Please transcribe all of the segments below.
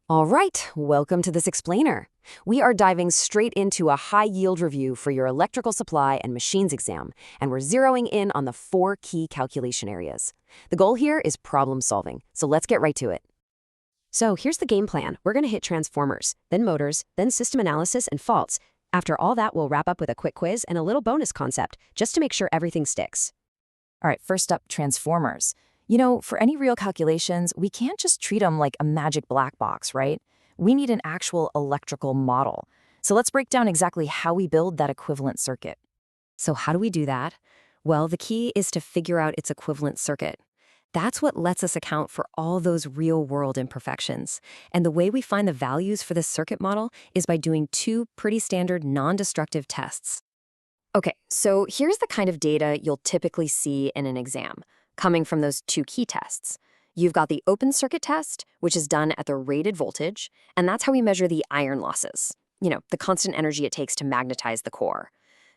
All right, welcome to this explainer. We are diving straight into a high-yield review for your electrical supply and machines exam, and we're zeroing in on the four key calculation areas. The goal here is problem solving, so let's get right to it. So here's the game plan. We're going to hit transformers, then motors, then system analysis and faults. After all that, we'll wrap up with a quick quiz and a little bonus concept, just to make sure everything sticks. All right, first up, transformers. For any real calculations, we can't just treat them like a magic black box, right? We need an actual electrical model. So let's break down exactly how we build that equivalent circuit. So how do we do that? Well, the key is to figure out its equivalent circuit. That's what lets us account for all those real-world imperfections. And the way we find the values for this circuit model is by doing two pretty standard non-destructive tests. Okay, so here's the kind of data you'll typically see in an exam, coming from those two key tests. You've got the open circuit test, which is done at the rated voltage, and that's how we measure the iron losses, the constant energy it takes to magnetize the core.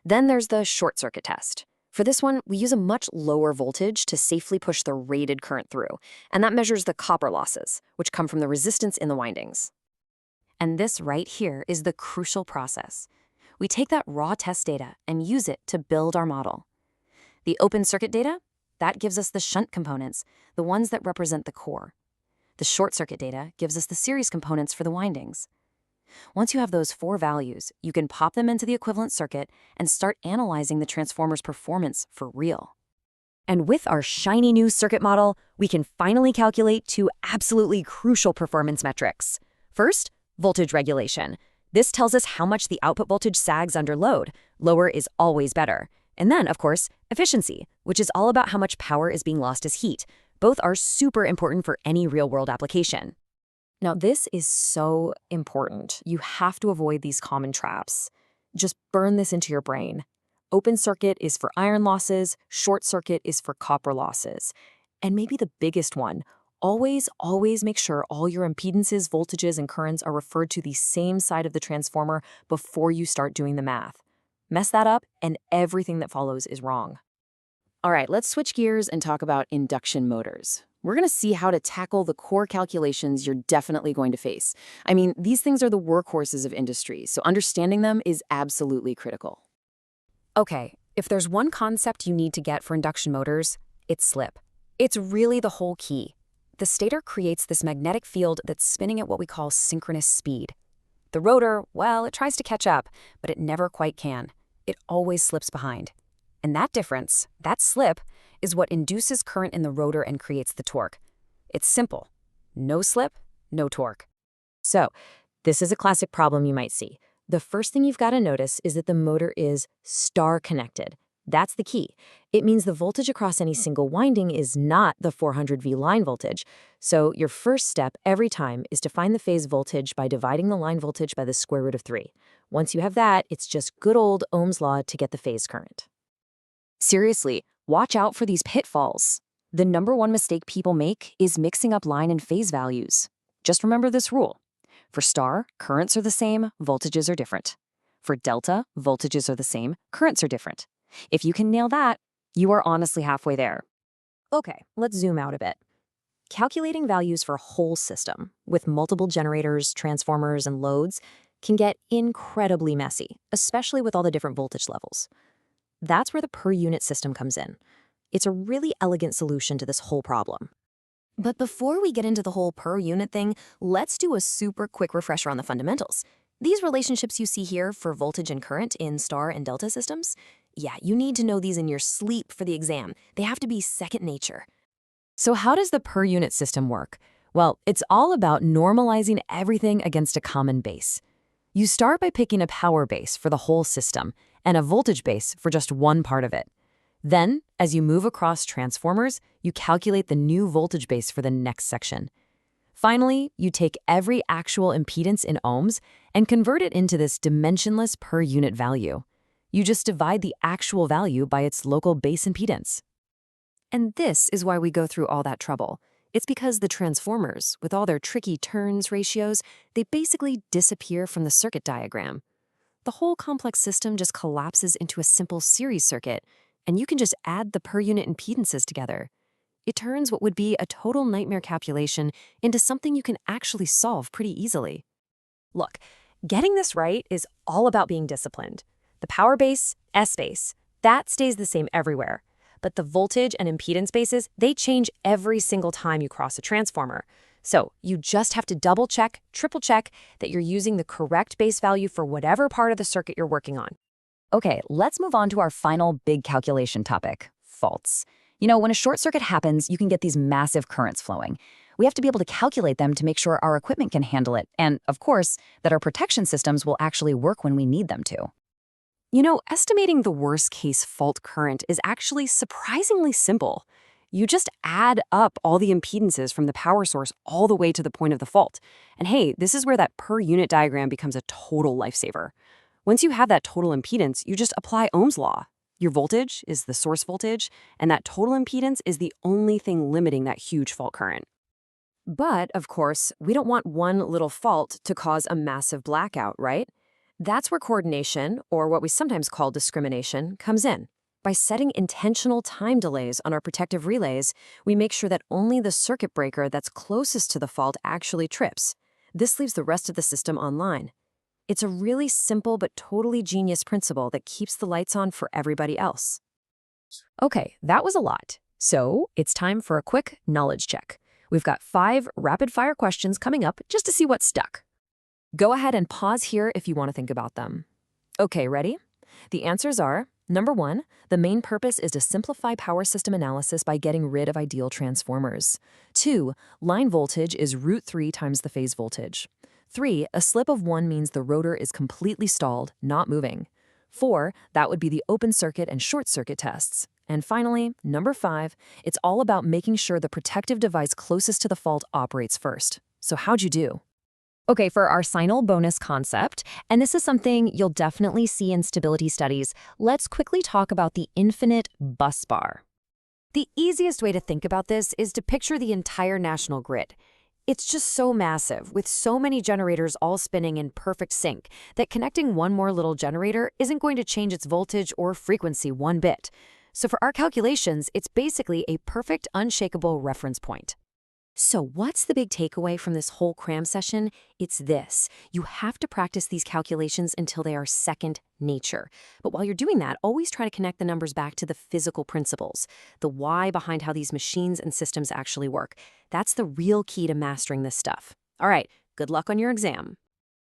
Then there's the short circuit test. For this one, we use a much lower voltage to safely push the rated current through, and that measures the copper losses, which come from the resistance in the windings. And this right here is the crucial process. We take that raw test data and use it to build our model. The open circuit data, that gives us the shunt components, the ones that represent the core. The short circuit data gives us the series components for the windings. Once you have those four values, you can pop them into the equivalent circuit and start analyzing the transformer's performance for real. And with our shiny new circuit model, we can finally calculate two absolutely crucial performance metrics. First, voltage regulation. This tells us how much the output voltage sags under load. Lower is always better. And then, of course, efficiency, which is all about how much power is being lost as heat. Both are super important for any real-world application. Now, this is so important. You have to avoid these common traps. Just burn this into your brain. Open circuit is for iron losses, short circuit is for copper losses. And maybe the biggest one, always make sure all your impedances, voltages, and currents are referred to the same side of the transformer before you start doing the math. Mess that up, and everything that follows is wrong. All right, let's switch gears and talk about induction motors. We're going to see how to tackle the core calculations you're definitely going to face. I mean, these things are the workhorses of industry, so understanding them is absolutely critical. Okay, if there's one concept you need to get for induction motors, it's slip. It's really the whole key. The stator creates this magnetic field that's spinning at what we call synchronous speed. The rotor, well, it tries to catch up, but it never quite can. It always slips behind. And that difference, that slip, is what induces current in the rotor and creates the torque. It's simple. No slip, no torque. So, this is a classic problem you might see. The first thing you've got to notice is that the motor is star connected. That's the key. It means the voltage across any single winding is not the 400 V line voltage. So your first step every time is to find the phase voltage by dividing the line voltage by the square root of 3. Once you have that, it's just good old Ohm's law to get the phase current. Seriously, watch out for these pitfalls. The number one mistake people make is mixing up line and phase values. Just remember this rule. For star, currents are the same, voltages are different. For delta, voltages are the same, currents are different. If you can nail that, you are honestly halfway there. Okay, let's zoom out a bit. Calculating values for a whole system, with multiple generators, transformers, and loads, can get incredibly messy, especially with all the different voltage levels. That's where the per-unit system comes in. It's a really elegant solution to this whole problem. But before we get into the whole per-unit thing, let's do a super quick refresher on the fundamentals. These relationships you see here for voltage and current in star and delta systems, yeah, you need to know these in your sleep for the exam. They have to be second nature. So how does the per-unit system work? Well, it's all about normalizing everything against a common base. You start by picking a power base for the whole system and a voltage base for just one part of it. Then, as you move across transformers, you calculate the new voltage base for the next section. Finally, you take every actual impedance in ohms and convert it into this dimensionless per-unit value. You just divide the actual value by its local base impedance. And this is why we go through all that trouble. It's because the transformers, with all their tricky turns ratios, they basically disappear from the circuit diagram. The whole complex system just collapses into a simple series circuit, and you can just add the per-unit impedances together. It turns what would be a total nightmare calculation into something you can actually solve pretty easily. Look, getting this right is all about being disciplined. The power base, S base, that stays the same everywhere. But the voltage and impedance bases, they change every single time you cross a transformer. So you just have to double check, triple check that you're using the correct base value for whatever part of the circuit you're working on. Okay, let's move on to our final big calculation topic, faults. You know, when a short circuit happens, you can get these massive currents flowing. We have to be able to calculate them to make sure our equipment can handle it, and, of course, that our protection systems will actually work when we need them to. You know, estimating the worst-case fault current is actually surprisingly simple. You just add up all the impedances from the power source all the way to the point of the fault. And hey, this is where that per-unit diagram becomes a total lifesaver. Once you have that total impedance, you just apply Ohm's law. Your voltage is the source voltage, and that total impedance is the only thing limiting that huge fault current. But, of course, we don't want one little fault to cause a massive blackout, right? That's where coordination, or what we sometimes call discrimination, comes in. By setting intentional time delays on our protective relays, we make sure that only the circuit breaker that's closest to the fault actually trips. This leaves the rest of the system online. It's a really simple but totally genius principle that keeps the lights on for everybody else. Okay, that was a lot. So it's time for a quick knowledge check. We've got 5 rapid-fire questions coming up just to see what's stuck. Go ahead and pause here if you want to think about them. Okay, ready? The answers are, number 1, the main purpose is to simplify power system analysis by getting rid of ideal transformers. 2, line voltage is √3 times the phase voltage. 3, a slip of 1 means the rotor is completely stalled, not moving. 4, that would be the open circuit and short circuit tests. And finally, number 5, it's all about making sure the protective device closest to the fault operates first. So how'd you do? Okay, for our final bonus concept, and this is something you'll definitely see in stability studies, let's quickly talk about the infinite bus bar. The easiest way to think about this is to picture the entire national grid. It's just so massive, with so many generators all spinning in perfect sync, that connecting one more little generator isn't going to change its voltage or frequency one bit. So for our calculations, it's basically a perfect, unshakable reference point. So what's the big takeaway from this whole cram session? It's this. You have to practice these calculations until they are second nature. But while you're doing that, always try to connect the numbers back to the physical principles, the why behind how these machines and systems actually work. That's the real key to mastering this stuff. All right, good luck on your exam.